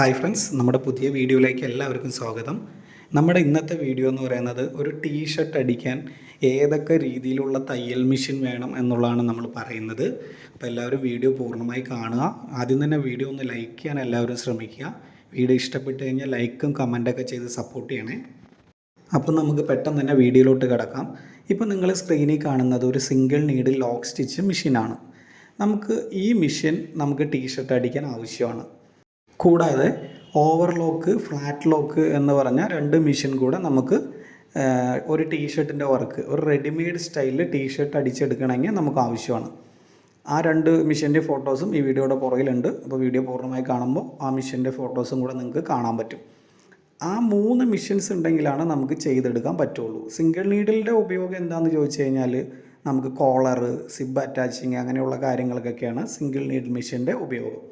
Hi friends, നമ്മുടെ പുതിയ വീഡിയോയിലേക്ക് എല്ലാവർക്കും സ്വാഗതം. നമ്മുടെ ഇന്നത്തെ വീഡിയോ എന്ന് പറയുന്നത് ഒരു ടീഷർട്ട് അടിക്കാൻ ഏതൊക്കെ രീതിയിലുള്ള തയ്യൽ മെഷീൻ വേണം എന്നുള്ളതാണ് നമ്മൾ പറയുന്നത്. അപ്പോൾ എല്ലാവരും വീഡിയോ പൂർണ്ണമായി കാണുക. ആദ്യം തന്നെ വീഡിയോ ഒന്ന് ലൈക്ക് ചെയ്യാൻ എല്ലാവരും ശ്രമിക്കുക. വീഡിയോ ഇഷ്ടപ്പെട്ട് കഴിഞ്ഞാൽ ലൈക്കും കമൻറ്റൊക്കെ ചെയ്ത് സപ്പോർട്ട് ചെയ്യണേ. അപ്പോൾ നമുക്ക് പെട്ടെന്ന് തന്നെ വീഡിയോയിലോട്ട് കിടക്കാം. ഇപ്പോൾ നിങ്ങൾ സ്ക്രീനിൽ കാണുന്നത് ഒരു സിംഗിൾ നീഡിൽ ലോക്ക് സ്റ്റിച്ച് മെഷീനാണ്. നമുക്ക് ഈ മെഷീൻ നമുക്ക് ടീഷർട്ട് അടിക്കാൻ ആവശ്യമാണ്. കൂടാതെ ഓവർലോക്ക്, ഫ്ലാറ്റ് ലോക്ക് എന്ന് പറഞ്ഞ രണ്ട് മെഷീൻ കൂടെ നമുക്ക് ഒരു ടീഷർട്ടിൻ്റെ വർക്ക്, ഒരു റെഡിമെയ്ഡ് സ്റ്റൈലിൽ ടീഷർട്ട് അടിച്ചെടുക്കണമെങ്കിൽ നമുക്ക് ആവശ്യമാണ്. ആ രണ്ട് മെഷീൻ്റെ ഫോട്ടോസും ഈ വീഡിയോയുടെ പുറകിലുണ്ട്. അപ്പോൾ വീഡിയോ പൂർണ്ണമായി കാണുമ്പോൾ ആ മെഷീൻ്റെ ഫോട്ടോസും കൂടെ നിങ്ങൾക്ക് കാണാൻ പറ്റും. ആ 3 മെഷീൻസ് ഉണ്ടെങ്കിലാണ് നമുക്ക് ചെയ്തെടുക്കാൻ പറ്റുള്ളൂ. സിംഗിൾ നീഡിലിൻ്റെ ഉപയോഗം എന്താണെന്ന് ചോദിച്ചു കഴിഞ്ഞാൽ നമുക്ക് കോളർ, സിബ് അറ്റാച്ചിങ് അങ്ങനെയുള്ള കാര്യങ്ങൾക്കൊക്കെയാണ് സിംഗിൾ നീഡിൽ മെഷീൻ്റെ ഉപയോഗം.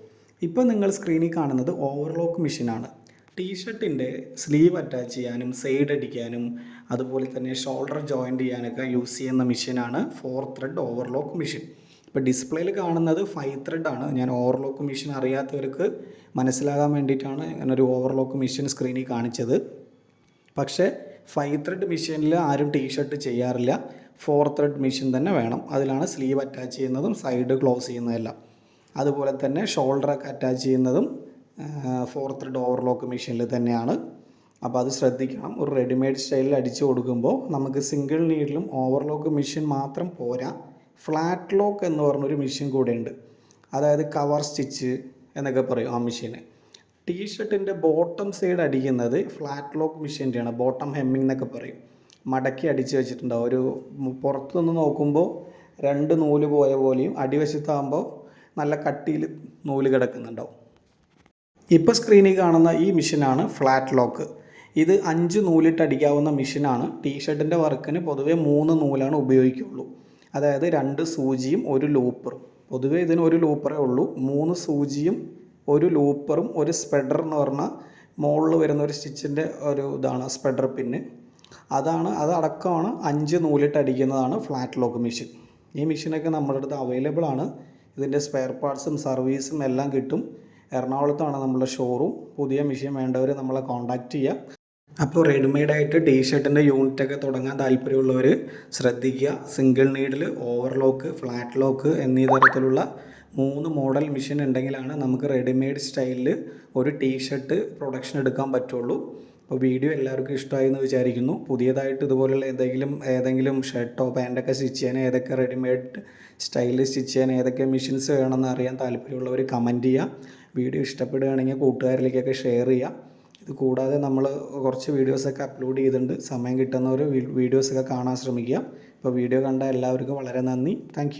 ഇപ്പോൾ നിങ്ങൾ സ്ക്രീനിൽ കാണുന്നത് ഓവർലോക്ക് മെഷീനാണ്. ടീഷർട്ടിൻ്റെ സ്ലീവ് അറ്റാച്ച് ചെയ്യാനും സൈഡ് അടിക്കാനും അതുപോലെ തന്നെ ഷോൾഡർ ജോയിൻറ്റ് ചെയ്യാനൊക്കെ യൂസ് ചെയ്യുന്ന മെഷീനാണ് 4 ത്രെഡ് ഓവർലോക്ക് മെഷീൻ. ഇപ്പോൾ ഡിസ്പ്ലേയിൽ കാണുന്നത് 5 ത്രെഡാണ്. ഞാൻ ഓവർലോക്ക് മെഷീൻ അറിയാത്തവർക്ക് മനസ്സിലാകാൻ വേണ്ടിയിട്ടാണ് ഞാനൊരു ഓവർലോക്ക് മെഷീൻ സ്ക്രീനിൽ കാണിച്ചത്. പക്ഷേ 5 ത്രെഡ് മെഷീനിൽ ആരും ടീഷർട്ട് ചെയ്യാറില്ല. 4 ത്രെഡ് മെഷീൻ തന്നെ വേണം. അതിലാണ് സ്ലീവ് അറ്റാച്ച് ചെയ്യുന്നതും സൈഡ് ക്ലോസ് ചെയ്യുന്നതെല്ലാം. അതുപോലെ തന്നെ ഷോൾഡറൊക്കെ അറ്റാച്ച് ചെയ്യുന്നതും 4 ത്രെഡ് ഓവർലോക്ക് മെഷീനിൽ തന്നെയാണ്. അപ്പോൾ അത് ശ്രദ്ധിക്കണം. ഒരു റെഡിമെയ്ഡ് സ്റ്റൈലിൽ അടിച്ചു കൊടുക്കുമ്പോൾ നമുക്ക് സിംഗിൾ നീഡിലും ഓവർലോക്ക് മെഷീൻ മാത്രം പോരാ, ഫ്ലാറ്റ് ലോക്ക് എന്ന് പറഞ്ഞൊരു മെഷീൻ കൂടെ ഉണ്ട്. അതായത് കവർ സ്റ്റിച്ച് എന്നൊക്കെ പറയും ആ മെഷീന്. ടീഷർട്ടിൻ്റെ ബോട്ടം സൈഡ് അടിക്കുന്നത് ഫ്ലാറ്റ് ലോക്ക് മെഷീൻ്റെയാണ്. ബോട്ടം ഹെമ്മിങ് എന്നൊക്കെ പറയും. മടക്കി അടിച്ച് വെച്ചിട്ടുണ്ടാവും. ഒരു പുറത്തുനിന്ന് നോക്കുമ്പോൾ 2 നൂല് പോയ പോലെയും അടിവശത്താകുമ്പോൾ നല്ല കട്ടിയിൽ നൂല് കിടക്കുന്നുണ്ടാവും. ഇപ്പോൾ സ്ക്രീനിൽ കാണുന്ന ഈ മെഷീനാണ് ഫ്ലാറ്റ് ലോക്ക്. ഇത് 5 നൂലിട്ട് അടിക്കാവുന്ന മെഷീനാണ്. ടീഷർട്ടിൻ്റെ വർക്കിന് പൊതുവേ 3 നൂലാണ് ഉപയോഗിക്കുള്ളൂ. അതായത് 2 സൂചിയും 1 ലൂപ്പറും. പൊതുവേ ഇതിന് 1 ലൂപ്പറേ ഉള്ളൂ. 3 സൂചിയും 1 ലൂപ്പറും 1 സ്പ്രെഡർ എന്ന് പറഞ്ഞാൽ മുകളിൽ വരുന്ന ഒരു സ്റ്റിച്ചിൻ്റെ ഒരു ഇതാണ് സ്പ്രെഡർ പിന്ന്. അതടക്കമാണ് 5 നൂലിട്ട് അടിക്കുന്നതാണ് ഫ്ലാറ്റ് ലോക്ക് മെഷീൻ. ഈ മെഷീനൊക്കെ നമ്മുടെ അടുത്ത് അവൈലബിൾ ആണ്. ഇതിൻ്റെ സ്പെയർ പാർട്സും സർവീസും എല്ലാം കിട്ടും. എറണാകുളത്താണ് നമ്മളുടെ ഷോറൂം. പുതിയ മെഷീൻ വേണ്ടവർ നമ്മളെ കോൺടാക്റ്റ് ചെയ്യുക. അപ്പോൾ റെഡിമെയ്ഡായിട്ട് ടീഷർട്ടിൻ്റെ യൂണിറ്റൊക്കെ തുടങ്ങാൻ താല്പര്യമുള്ളവർ ശ്രദ്ധിക്കുക. Single needle, overlock, flat lock എന്നീ തരത്തിലുള്ള 3 മോഡൽ മെഷീൻ ഉണ്ടെങ്കിലാണ് നമുക്ക് റെഡിമെയ്ഡ് സ്റ്റൈലിൽ ഒരു ടീഷർട്ട് പ്രൊഡക്ഷൻ എടുക്കാൻ പറ്റുള്ളൂ. അപ്പോൾ വീഡിയോ എല്ലാവർക്കും ഇഷ്ടമായി എന്ന് വിചാരിക്കുന്നു. പുതിയതായിട്ട് ഇതുപോലുള്ള ഏതെങ്കിലും ഷർട്ടോ പാൻറ്റൊക്കെ സ്റ്റിച്ച് ചെയ്യാൻ, ഏതൊക്കെ റെഡിമെയ്ഡ് സ്റ്റൈലിൽ സ്റ്റിച്ച് ചെയ്യാൻ ഏതൊക്കെ മെഷീൻസ് വേണമെന്ന് അറിയാൻ താല്പര്യമുള്ളവർ കമൻറ്റ് ചെയ്യുക. വീഡിയോ ഇഷ്ടപ്പെടുകയാണെങ്കിൽ കൂട്ടുകാരിലേക്കൊക്കെ ഷെയർ ചെയ്യുക. ഇത് കൂടാതെ നമ്മൾ കുറച്ച് വീഡിയോസൊക്കെ അപ്ലോഡ് ചെയ്തിട്ടുണ്ട്. സമയം കിട്ടുന്നവർ വീഡിയോസൊക്കെ കാണാൻ ശ്രമിക്കുക. അപ്പോൾ വീഡിയോ കണ്ട എല്ലാവർക്കും വളരെ നന്ദി. താങ്ക്